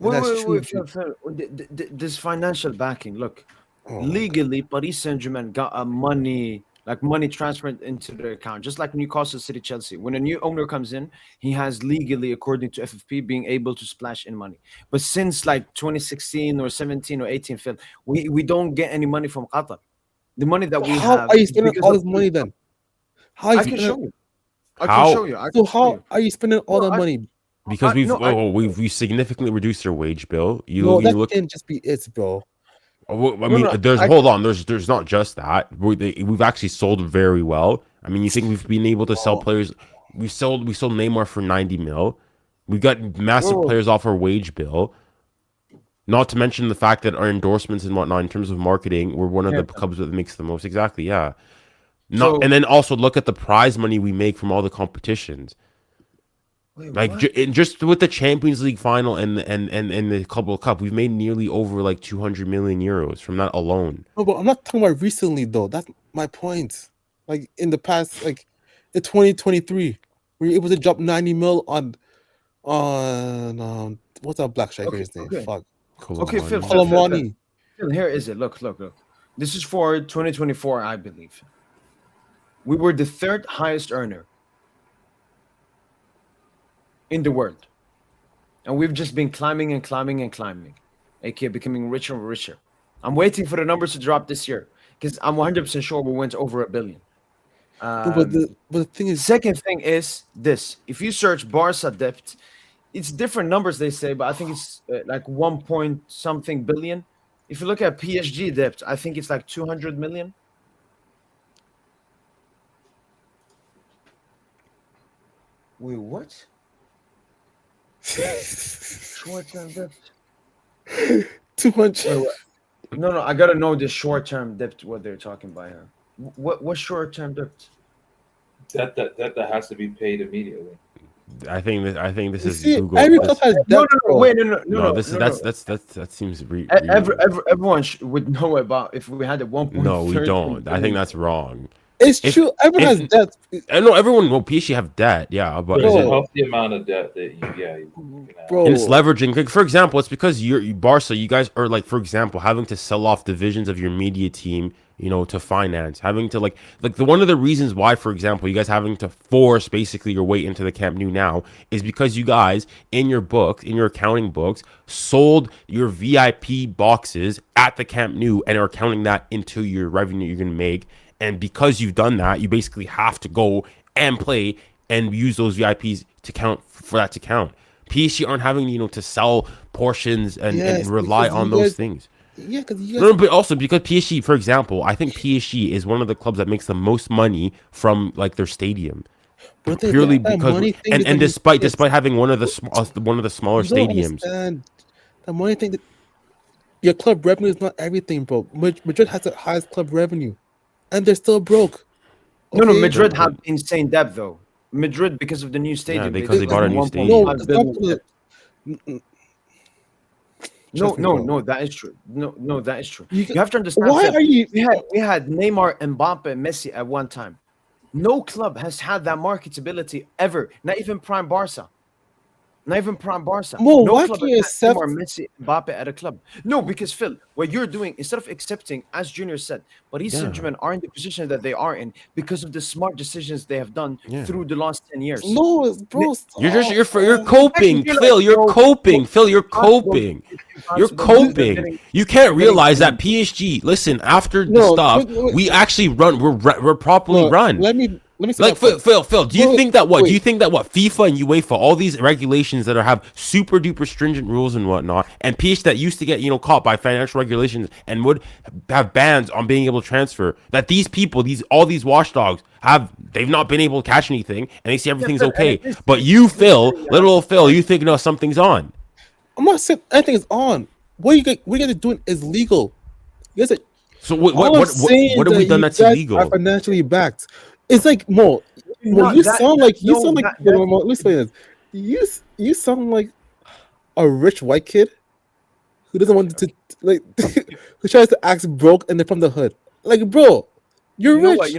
And that's true. Phil, this financial backing. Look, Oh my god. legally, Paris Saint-Germain got a money transferred into their account, just like Newcastle City, Chelsea. When a new owner comes in, he has legally, according to FFP, being able to splash in money. But since like 2016 or 17 or 18, Phil, we don't get any money from Qatar. The money that So we how have are you is spending because all of this money then? How are you I can spending? show you. I can show How? you. I So can show how you. are you spending all No, that money? Because we've no, I we've significantly reduced their wage bill. No, You that look. can't just be it, bro. I no mean, no there's I hold on. There's not just that. We've actually sold very well. I mean, you think we've been able to sell Oh, players? We sold Neymar for 90 mil. We got massive whoa, players off our wage bill. Not to mention the fact that our endorsements and whatnot in terms of marketing, we're one of the here. clubs that makes the most. Exactly, yeah. Not and So then also look at the prize money we make from all the competitions. wait, Like what? just with the Champions League final and the Club World Cup, we've made nearly over like 200 million euros from that alone. no, but I'm not talking about recently though. That's my point. Like in the past, like in 2023, we were able to drop 90 mil on what's that black Okay, striker's name? okay, Fuck, okay. Colomani. Colomwani. Phil, here is it. Look. This is for 2024, I believe. We were the third highest earner in the world, and we've just been climbing and climbing and climbing, aka becoming richer and richer. I'm waiting for the numbers to drop this year because I'm 100% sure we went over a billion. No, but the thing is, Second thing is this: if you search Barca debt, it's different numbers they say, but I think it's like 1 point something billion. If you look at PSG debt, I think it's like 200 million. Wait, what? Short-term debt? 200. Wait, what? No, I gotta know the short-term debt. What they're talking about here? What short-term debt? That has to be paid immediately. I think this You is see, Google. every club has No, debt, wait, No, this is no. that seems Everyone would know about if we had a no, we 1.13 don't. I think billion. that's wrong. It's If true. Everyone has if debt. I know everyone will PSG have debt, yeah, but is There's a it Bro, healthy amount of debt that you can have. and it's bro. leveraging. Like, for example, it's because you Barca, you guys are like, for example, having to sell off divisions of your media team, to finance, having to like the one of the reasons why, for example, you guys having to force basically your way into the Camp Nou now is because you guys in your books, in your accounting books, sold your VIP boxes at the Camp Nou and are counting that into your revenue you're gonna make. And because you've done that, you basically have to go and play and use those VIPs to count for that to count. PSG aren't having to sell portions and Yes, rely because on you those guys, things. yeah, because you No, guys, no, but also because PSG, for example, I think PSG is one of the clubs that makes the most money from like their stadium, but the thing is purely that because money thing and doesn't and mean despite shit. despite having one of the smaller You don't stadiums. understand. The money thing that your club revenue is not everything, bro. Madrid has the highest club revenue, and they're still broke. No, Okay, Madrid But have insane debt though. Madrid, because of the new yeah, stadium, they because they, they took bought on a new no, 1.5 stadium. stop. billion debt. Trust me, bro. No, that is true. No, that is true. You, You have to understand, why Phil. are you? We had Neymar, Mbappe, Messi at one time. No club has had that marketability ever. Not even Prime Barca. Not even Prime Barca. Mo, No why club can't has you had Neymar, accept? Messi, Mbappe at a club. No, because Phil, what you're doing, instead of accepting, as Junior said, Paris Yeah, Saint-Germain are in the position that they are in because of the smart decisions they have done yeah. through the last 10 years. No, bro, You're just stop. you're Exactly. coping, You're like, Phil. You're no, coping, Phil. You're coping. it's You're impossible because coping. You can't they're getting realize that paid. PSG. Listen, after the No, stuff, wait, we actually run. We're properly no. run. Let me say my Like point. Phil, do you Wait, think that what? Do wait. you think that what FIFA and UEFA, all these regulations that have super duper stringent rules and whatnot, and PSG that used to get caught by financial regulations and would have bans on being able to transfer, that these people, all these watchdogs they've not been able to catch anything and they see Yeah, everything's Phil, and okay. But you, Phil, little old Phil, you think no something's on. I'm not saying anything is on. What you guys are doing is legal. You guys are, So what all what I'm what what, saying is what have we that done you that's guys are illegal? financially backed. It's like Mo. Mo, not that, you no, sound like that Mo, let me explain this. You sound like a rich white kid who doesn't want to like who tries to act broke and they're from the hood. Like, bro, you're rich.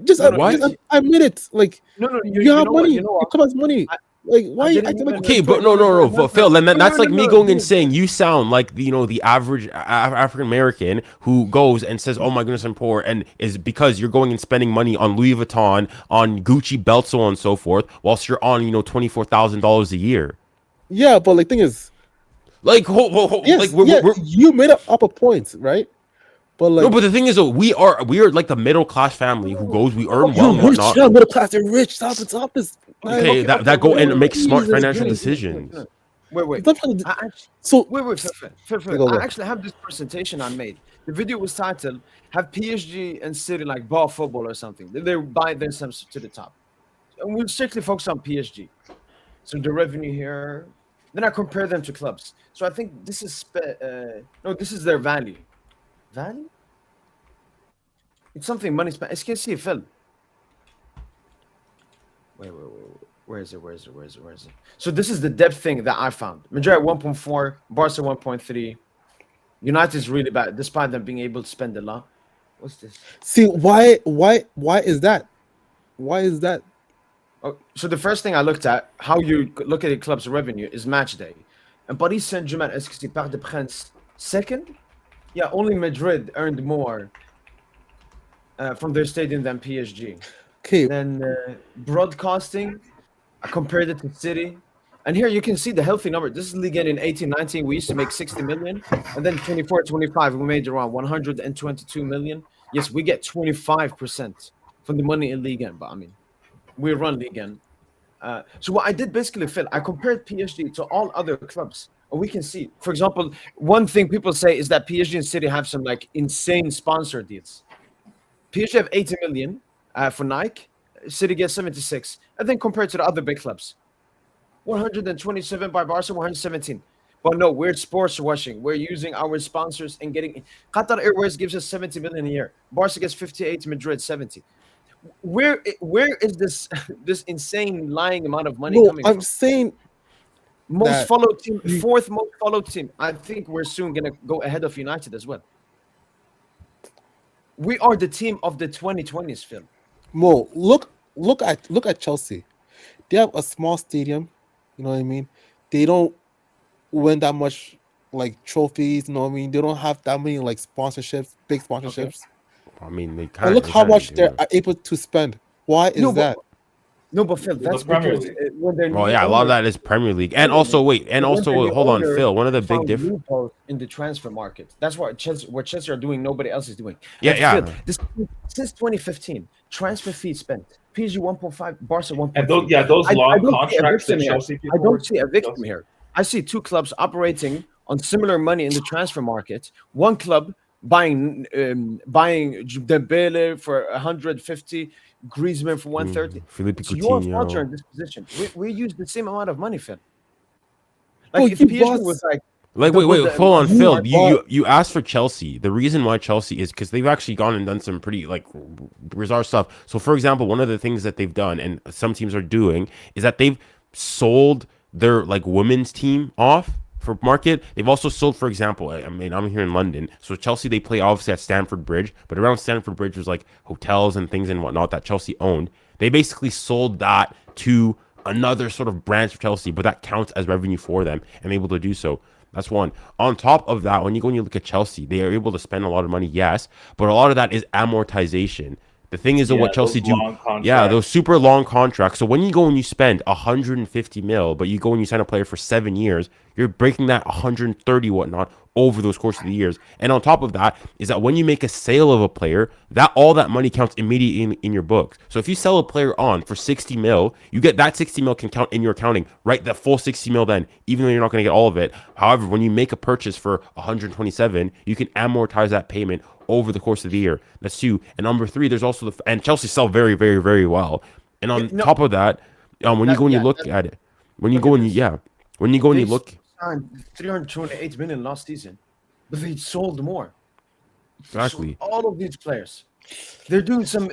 Just no, What? admit it. Like, no, you have you know what, money. Your club has money. Like, why I are you didn't acting like? even Okay, but no, but Phil, then that's like me no, going and dude. saying you sound like the average African American who goes and says, "Oh my goodness, I'm poor," and is because you're going and spending money on Louis Vuitton, on Gucci belts, so on and so forth, whilst you're on $24,000 a year. Yeah, but like, thing is, Like, like yes, yeah, we're you made up a point, right? But no, like, but the thing is, though, we are like the middle class family who goes, we earn well you're and rich, whatnot. you're middle class, you're rich. Stop this, man. Okay, that go and make smart Jesus financial Christ. decisions. Wait. Stop trying to. I actually, So, Phil, go I go. actually have this presentation I made. The video was titled "Have PSG and City like ball football or something?" They buy themselves to the top, and we'll strictly focus on PSG. So the revenue here. Then I compare them to clubs. So I think this is no, this is their value. Value? It's something money spent. As you can see, Phil. Wait. Where is it? So this is the depth thing that I found. Madrid at 1.4, Barca 1.3. United is really bad, despite them being able to spend a lot. What's this? See, why is that? Why is that? Oh, so the first thing I looked at, how you look at a club's revenue, is match day. And Paris Saint-Germain, est-ce que c'est Parc des Princes second? Yeah, only Madrid earned more from their stadium than PSG. Okay, Then broadcasting, I compared it to City. And here you can see the healthy number. This is Liga in 18-19. We used to make 60 million. And then 24-25, we made around 122 million. Yes, we get 25% from the money in Liga. But I mean, we run Liga. So what I did basically, Phil, I compared PSG to all other clubs. And we can see, for example, one thing people say is that PSG and City have some like insane sponsor deals. PSG have 80 million for Nike. City gets 76. And then compared to the other big clubs, 127 by Barca, 117. But no, we're sports washing. We're using our sponsors and getting Qatar Airways gives us 70 million a year. Barca gets 58, Madrid 70. Where is this this insane lying amount of money no, coming I'm from? saying Most that followed team, you- fourth most followed team. I think we're soon gonna go ahead of United as well. We are the team of the 2020s, Phil. Mo, look at Chelsea. They have a small stadium. You know what I mean? They don't win that much like trophies. You know what I mean? They don't have that many like sponsorships, big sponsorships. I mean, And they look how kind of much they're do. able to spend. Why No, is but that? no, but Phil, The that's Premier because League. when their Well, new yeah, a lot of owner that is Premier League, and Wait, also wait. wait, and But when their also new hold on, owner Phil. One of the big found diff. loopholes in the transfer market. That's what Chelsea are doing. Nobody else is doing. Yeah, And Phil, yeah. this since 2015, transfer fees spent. PSG 1.5, Barca And 1.3. those I long don't see a contracts that victim here. Chelsea I people don't were see a victim Chelsea. here. I see two clubs operating on similar money in the transfer market. One club buying Dembele for 150, Griezmann for 130. Felipe It's your fault you're Coutinho. in this position. We use the same amount of money, Phil. Oh, Like if you PSG bought was like Like, double wait, the hold on, amount of you Phil. market, bought You asked for Chelsea. The reason why Chelsea is because they've actually gone and done some pretty like bizarre stuff. So, for example, one of the things that they've done, and some teams are doing, is that they've sold their like women's team off for market. They've also sold, for example, I mean, I'm here in London, so Chelsea they play obviously at Stamford Bridge, but around Stamford Bridge was like hotels and things and whatnot that Chelsea owned. They basically sold that to another sort of branch of Chelsea, but that counts as revenue for them and able to do so. That's one. On top of that, when you go and you look at Chelsea, they are able to spend a lot of money, yes, but a lot of that is amortization. The thing is, Yeah, what Chelsea those do, long yeah, those contracts. super long contracts. So when you go and you spend 150 mil, but you go and you sign a player for 7 years, you're breaking that 130 whatnot over those course of the years. And on top of that is that when you make a sale of a player, that all that money counts immediately in your books. So if you sell a player on for 60 mil, you get that 60 mil can count in your accounting, right? The full 60 mil then, even though you're not going to get all of it. However, when you make a purchase for 127, you can amortize that payment over the course of the year. That's two. And number three, there's also and Chelsea sell very, very, very well. And yeah, on no, top of that, when you that go and you yeah, look that, at it, when you look go at and you this. when you go and They you look signed 328 million last season, but they sold more. They sold exactly. all of these players. They're doing some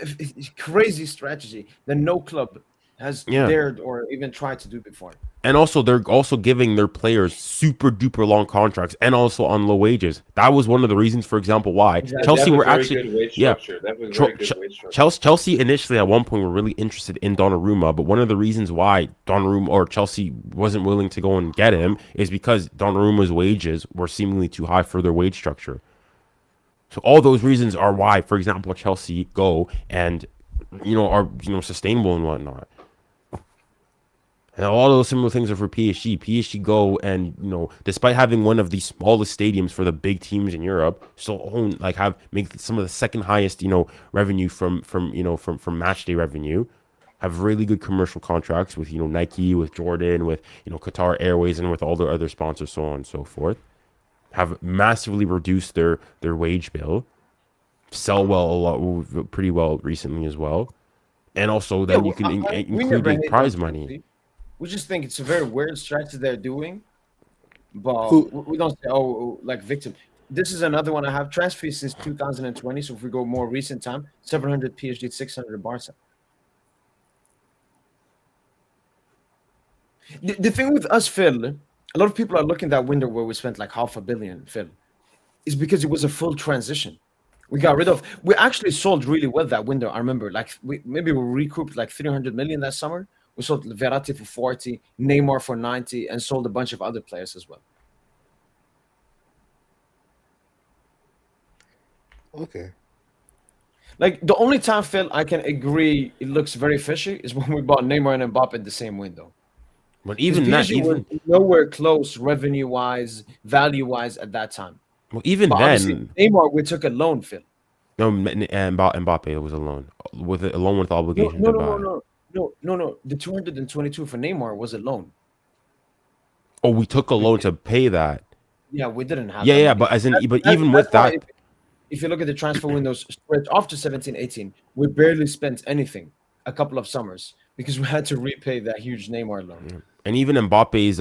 crazy strategy that no club has Yeah. dared or even tried to do before. And also, they're also giving their players super duper long contracts and also on low wages. That was one of the reasons, for example, why Exactly. They Chelsea have a were very actually, good wage yeah, structure. They have a very good wage structure. Chelsea initially at one point were really interested in Donnarumma, but one of the reasons why Donnarumma or Chelsea wasn't willing to go and get him is because Donnarumma's wages were seemingly too high for their wage structure. So all those reasons are why, for example, Chelsea go and are sustainable and whatnot. And all those similar things are for PSG. PSG go and despite having one of the smallest stadiums for the big teams in Europe, still own make some of the second highest revenue from match day revenue. Have really good commercial contracts with Nike, with Jordan, with Qatar Airways, and with all their other sponsors, so on and so forth. Have massively reduced their wage bill. Sell well a lot, pretty well recently as well, and also Yeah, then you can we include never the hate on prize money. Chelsea. We just think it's a very weird strategy they're doing, but Who we don't say, oh, like victim. This is another one I have. Transfer fees since 2020. So if we go more recent time, 700 PSG, 600 Barca. The thing with us, Phil, a lot of people are looking that window where we spent like $500 million, Phil, is because it was a full transition. We got rid of. We actually sold really well that window. I remember, like we recouped like 300 million that summer. We sold Verratti for 40, Neymar for 90, and sold a bunch of other players as well. okay? Like the only time, Phil, I can agree it looks very fishy is when we bought Neymar and Mbappe in the same window. But Because even that, PSG was nowhere close revenue wise, value wise at that time. even But obviously, then, Neymar, we took a loan, Phil. no, Mbappe was a loan with No, obligation no, to no, no, buy. no, no. The 222 for Neymar was a loan. Oh, we took a We loan did, to pay that. yeah, we didn't have Yeah, that yeah, money. but but That's even that's with why that, if you look at the transfer windows spread after 17, 18, we barely spent anything a couple of summers because we had to repay that huge Neymar loan. and even Mbappe's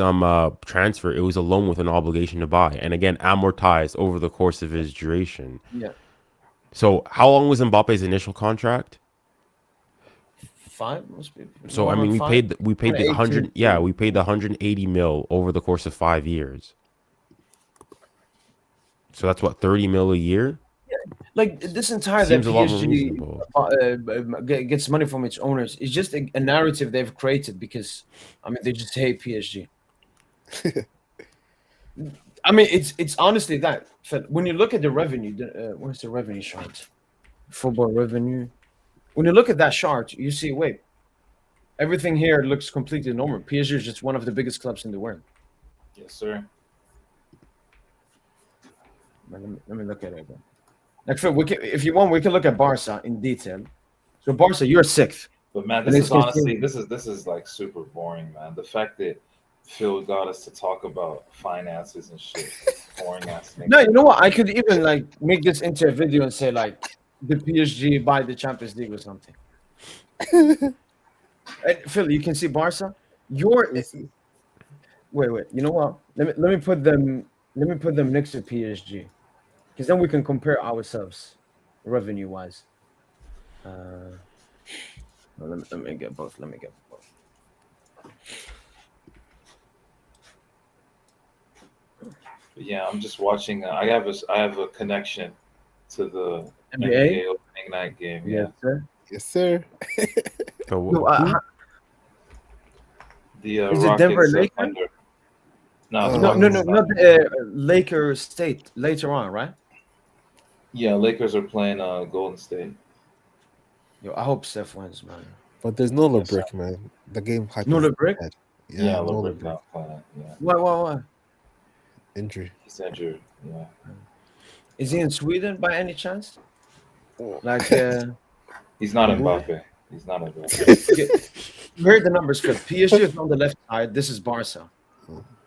transfer, it was a loan with an obligation to buy, and again amortized over the course of his duration. Yeah, So how long was Mbappe's initial contract? five must be So I more than mean, five. we paid the 18 100, yeah, we paid the 180 mil over the course of 5 years. So that's what 30 mil a year. like this entire that Seems a lot more PSG reasonable. gets money from its owners is just a narrative they've created because I mean they just hate PSG. I mean it's honestly that when you look at the revenue, where's the revenue chart? Football revenue. When you look at that chart, you see wait, everything here looks completely normal. PSG is just one of the biggest clubs in the world. Yes, sir. Let me look at it again. Like Phil, if you want, we can look at Barca in detail. So Barca, you're sixth. But man, And this is it's honestly this is like super boring, man. The fact that Phil got us to talk about finances and shit, boring ass thing. No, you know what? I could even like make this into a video and say like the PSG buy the Champions League or something. And Phil, you can see Barca. You're Yes. wait. You know what? Let me put them next to PSG because then we can compare ourselves revenue wise. Let me get both. Let me get both. But yeah, I'm just watching. I have a connection to the NBA? NBA opening night game. Yeah, Yes, sir. Yes, sir. So No, who? the is it Rockets Denver Lakers? Thunder. No, the No, Rockets. not Thunder. Lakers State later on, right? Yeah, Lakers are playing Golden State. Yo, I hope Steph wins, man. But there's no Yes, sir. LeBrick, man. The game hype No is LeBrick? dead. Yeah, Yeah, no LeBron's LeBrick. not playing. Yeah, Why? Injury. he's injured. Yeah, Is he in Sweden by any chance? Like, he's not Who? Mbappe. He's not Mbappe. okay, you heard the numbers, Phil. PSG is on the left side. This is Barca.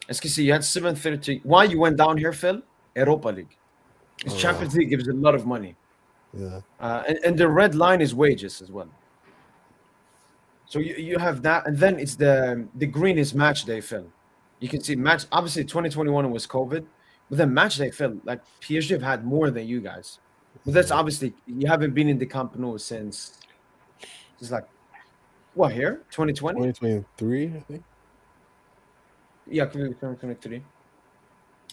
As you can see, you had 730. Why you went down here, Phil? Europa League. Because Oh, Champions League gives a lot of money. yeah. And the red line is wages as well. So you have that, and then it's the green is match day, Phil. You can see match. Obviously, 2021 was COVID, but then match day, Phil. Like PSG have had more than you guys, but that's obviously you haven't been in the Camp Nou since like What here? 2020? 2023, I think. Yeah, 2023.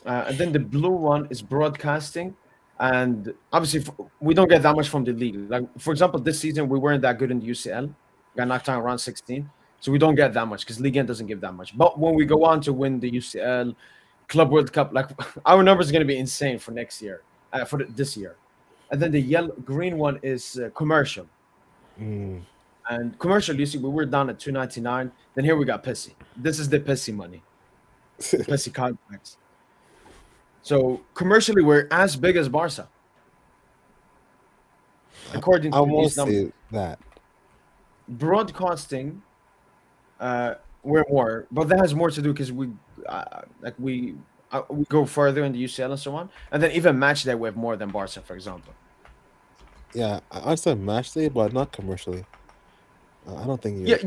And then the blue one is broadcasting, and obviously we don't get that much from the league. Like for example, this season we weren't that good in the UCL, got knocked out around 16, so we don't get that much because Liga doesn't give that much. But when we go on to win the UCL, Club World Cup, like our numbers are going to be insane for next year, this year. And then the yellow green one is commercial, Mm. and commercial. You see, we were down at 299. Then here we got Pissy. This is the Pissy money, Pissy contracts. So commercially, we're as big as Barca, according I to won't these numbers. say that. Broadcasting, we're more, but that has more to do because we go further in the UCL and so on, and then even match day we have more than Barca, for example. Yeah, I understand match day, but not commercially. I don't think Yeah,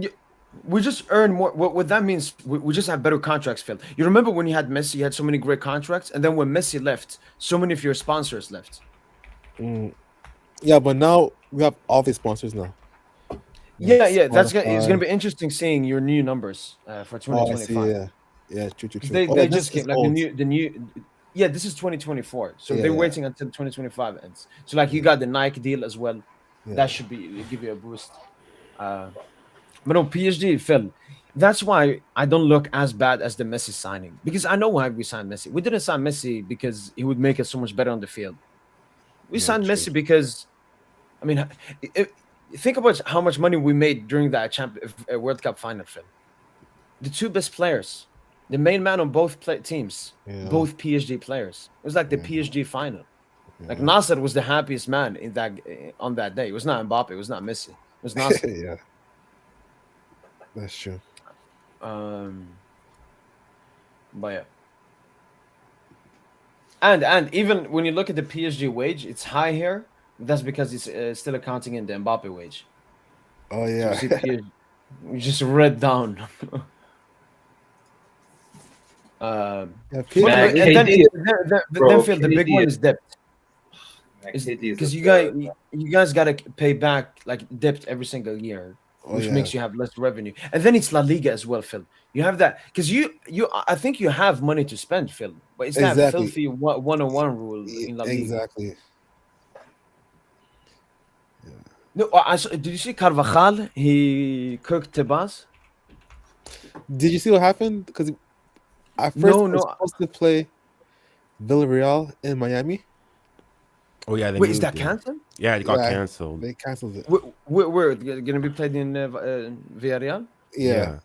we just earn more. What that means, we just have better contracts, Phil. You remember when you had Messi, you had so many great contracts, and then when Messi left, so many of your sponsors left. Yeah, but now we have all these sponsors now. Yeah, it's gonna Spotify. be interesting seeing your new numbers for Oh, I see. 2025. Yeah, true. They, Oh, they this just came is like old. the new yeah, this is 2024, so Yeah, they're yeah. waiting until 2025 ends. So like you got the Nike deal as well. Yeah. That should be give you a boost. But no, PSG, Phil, that's why I don't look as bad as the Messi signing, because I know why we signed Messi. We didn't sign Messi because he would make us so much better on the field. We Yeah, signed true. Messi because, I mean, think about how much money we made during that World Cup final, Phil. The two best players, the main man on both teams, Yeah. both PSG players. It was like the Yeah. PSG final. Like Yeah. Nasser was the happiest man in that on that day. It was not Mbappe. It was not Messi. It was Nasser. Yeah, that's true. But yeah. And even when you look at the PSG wage, it's high here. That's because it's still accounting in the Mbappe wage. Oh So yeah. you see PSG, we just read down. Yeah, But PSG, Man, and then KD then Phil, the big KD one is debt. KD is Because a you guys gotta pay back like debt every single year, Oh, which yeah. makes you have less revenue. And then it's La Liga as well, Phil. You have that because I think you have money to spend, Phil. But it's that Exactly. filthy one-on-one rule in La Liga. Exactly. No, did you see Carvajal? He cooked Tebas. Did you see what happened? Because at first No, he was no. supposed to play Villarreal in Miami. Oh yeah, they Wait, is moved that it. canceled? Yeah, it got Yeah, canceled. They canceled it. We're gonna be played in Villarreal. Yeah.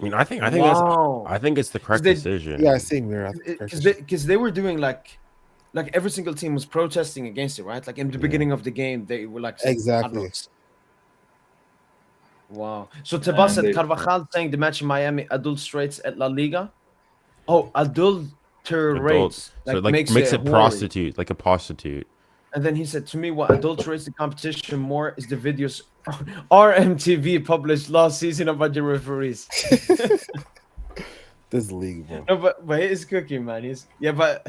I mean, I think Wow. I think it's the correct they- decision. Yeah, same there. Because they were doing like every single team was protesting against it, right? Like in the beginning of the game, they were like saying, I don't know. Exactly. Wow. So Tebas And and Carvajal saying the match in Miami adulterates at La Liga. Oh, adulterates Adult, so like makes makes it it hoary. prostitute, like a prostitute. And then he said to me, what adulterates the competition more is the videos RMTV published last season about the referees. This league, bro. No, but he is cooking, man. But